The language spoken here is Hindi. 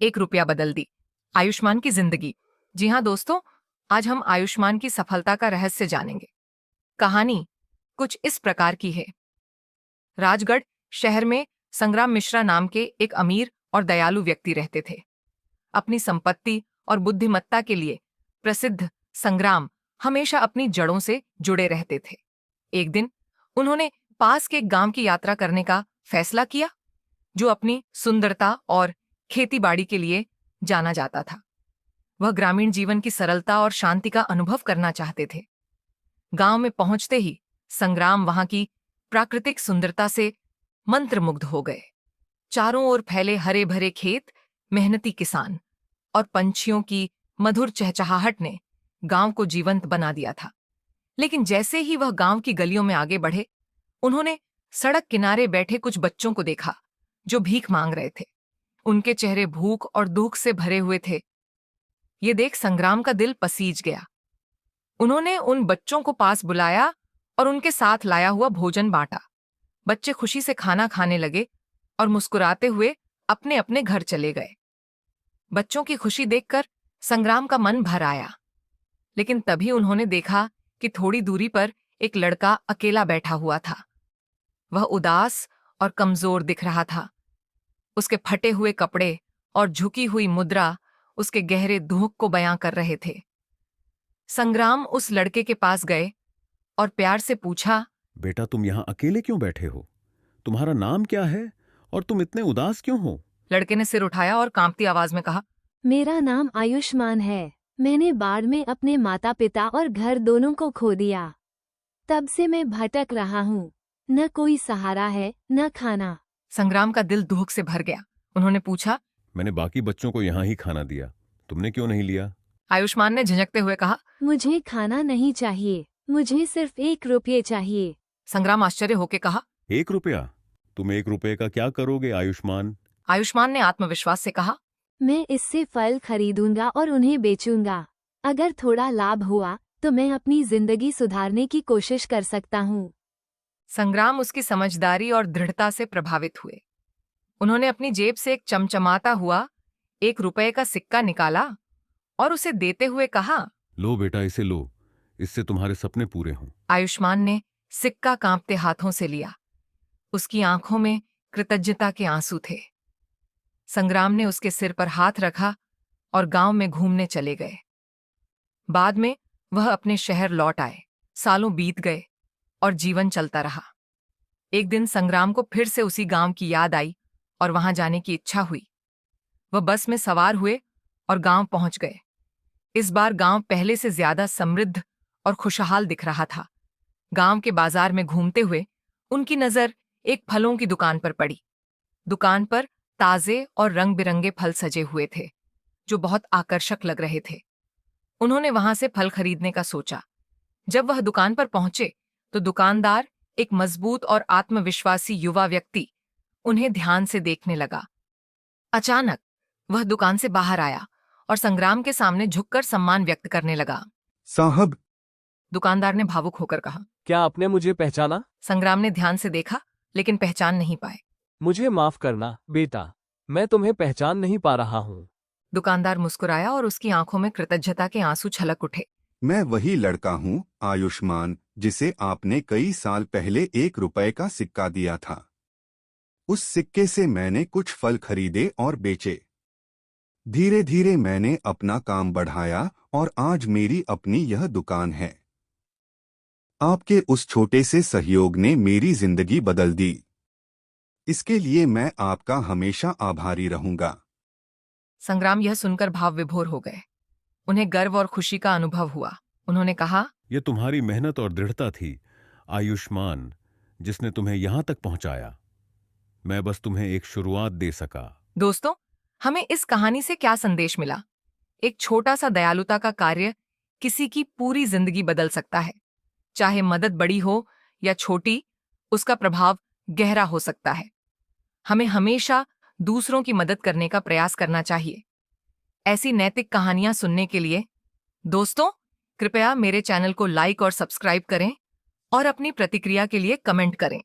₹1 बदल दी आयुष्मान की जिंदगी। जी हाँ दोस्तों, आज हम आयुष्मान की सफलता का रहस्य जानेंगे। कहानी कुछ इस प्रकार की है। राजगढ़ शहर में संग्राम मिश्रा नाम के एक अमीर और दयालु व्यक्ति रहते थे। अपनी संपत्ति और बुद्धिमत्ता के लिए प्रसिद्ध संग्राम हमेशा अपनी जड़ों से जुड़े रहते थे। एक दिन उन्होंने पास के एक गांव की यात्रा करने का फैसला किया, जो अपनी सुंदरता और खेतीबाड़ी के लिए जाना जाता था। वह ग्रामीण जीवन की सरलता और शांति का अनुभव करना चाहते थे। गांव में पहुंचते ही संग्राम वहां की प्राकृतिक सुंदरता से मंत्रमुग्ध हो गए। चारों ओर फैले हरे भरे खेत, मेहनती किसान और पंछियों की मधुर चहचहाहट ने गांव को जीवंत बना दिया था। लेकिन जैसे ही वह गांव की गलियों में आगे बढ़े, उन्होंने सड़क किनारे बैठे कुछ बच्चों को देखा जो भीख मांग रहे थे। उनके चेहरे भूख और दुख से भरे हुए थे। ये देख संग्राम का दिल पसीज गया। उन्होंने उन बच्चों को पास बुलाया और उनके साथ लाया हुआ भोजन बांटा। बच्चे खुशी से खाना खाने लगे और मुस्कुराते हुए अपने अपने घर चले गए। बच्चों की खुशी देखकर संग्राम का मन भर आया। लेकिन तभी उन्होंने देखा कि थोड़ी दूरी पर एक लड़का अकेला बैठा हुआ था। वह उदास और कमजोर दिख रहा था। उसके फटे हुए कपड़े और झुकी हुई मुद्रा उसके गहरे दुख को बयां कर रहे थे। संग्राम उस लड़के के पास गए और प्यार से पूछा, बेटा, तुम यहाँ अकेले क्यों बैठे हो? तुम्हारा नाम क्या है और तुम इतने उदास क्यों हो? लड़के ने सिर उठाया और कांपती आवाज में कहा, मेरा नाम आयुष्मान है। मैंने बाढ़ में अपने माता पिता और घर दोनों को खो दिया। तब से मैं भटक रहा हूँ। न कोई सहारा है, न खाना। संग्राम का दिल दुख से भर गया। उन्होंने पूछा, मैंने बाकी बच्चों को यहाँ ही खाना दिया, तुमने क्यों नहीं लिया? आयुष्मान ने झिझकते हुए कहा, मुझे खाना नहीं चाहिए, मुझे सिर्फ ₹1 चाहिए। संग्राम आश्चर्य होकर कहा, ₹1? तुम ₹1 का क्या करोगे आयुष्मान? आयुष्मान ने आत्मविश्वास से कहा, मैं इससे फल खरीदूंगा और उन्हें बेचूंगा। अगर थोड़ा लाभ हुआ तो मैं अपनी जिंदगी सुधारने की कोशिश कर सकता हूँ। संग्राम उसकी समझदारी और दृढ़ता से प्रभावित हुए। उन्होंने अपनी जेब से एक चमचमाता हुआ ₹1 का सिक्का निकाला और उसे देते हुए कहा, लो बेटा, इसे लो, इससे तुम्हारे सपने पूरे हों। आयुष्मान ने सिक्का कांपते हाथों से लिया। उसकी आंखों में कृतज्ञता के आंसू थे। संग्राम ने उसके सिर पर हाथ रखा और गांव में घूमने चले गए। बाद में वह अपने शहर लौट आए। सालों बीत गए और जीवन चलता रहा। एक दिन संग्राम को फिर से उसी गांव की याद आई और वहां जाने की इच्छा हुई। वह बस में सवार हुए और गांव पहुंच गए। इस बार गांव पहले से ज्यादा समृद्ध और खुशहाल दिख रहा था। गांव के बाजार में घूमते हुए उनकी नजर एक फलों की दुकान पर पड़ी। दुकान पर ताजे और रंग बिरंगे फल सजे हुए थे, जो बहुत आकर्षक लग रहे थे। उन्होंने वहां से फल खरीदने का सोचा। जब वह दुकान पर पहुंचे तो दुकानदार, एक मजबूत और आत्मविश्वासी युवा व्यक्ति, उन्हें ध्यान से देखने लगा। अचानक वह दुकान से बाहर आया और संग्राम के सामने झुककर सम्मान व्यक्त करने लगा। साहब, दुकानदार ने भावुक होकर कहा। क्या आपने मुझे पहचाना? संग्राम ने ध्यान से देखा लेकिन पहचान नहीं पाए। मुझे माफ करना बेटा, मैं तुम्हें पहचान नहीं पा रहा हूँ। दुकानदार मुस्कुराया और उसकी आंखों में कृतज्ञता के आंसू छलक उठे। मैं वही लड़का हूँ आयुष्मान, जिसे आपने कई साल पहले ₹1 का सिक्का दिया था। उस सिक्के से मैंने कुछ फल खरीदे और बेचे। धीरे धीरे मैंने अपना काम बढ़ाया और आज मेरी अपनी यह दुकान है। आपके उस छोटे से सहयोग ने मेरी जिंदगी बदल दी। इसके लिए मैं आपका हमेशा आभारी रहूंगा। संग्राम यह सुनकर भाव विभोर हो गए। उन्हें गर्व और खुशी का अनुभव हुआ। उन्होंने कहा, ये तुम्हारी मेहनत और दृढ़ता थी आयुष्मान, जिसने तुम्हें यहां तक पहुंचाया। मैं बस तुम्हें एक शुरुआत दे सका। दोस्तों, हमें इस कहानी से क्या संदेश मिला? एक छोटा सा दयालुता का कार्य किसी की पूरी जिंदगी बदल सकता है। चाहे मदद बड़ी हो या छोटी, उसका प्रभाव गहरा हो सकता है। हमें हमेशा दूसरों की मदद करने का प्रयास करना चाहिए। ऐसी नैतिक कहानियां सुनने के लिए दोस्तों, कृपया मेरे चैनल को लाइक और सब्सक्राइब करें और अपनी प्रतिक्रिया के लिए कमेंट करें।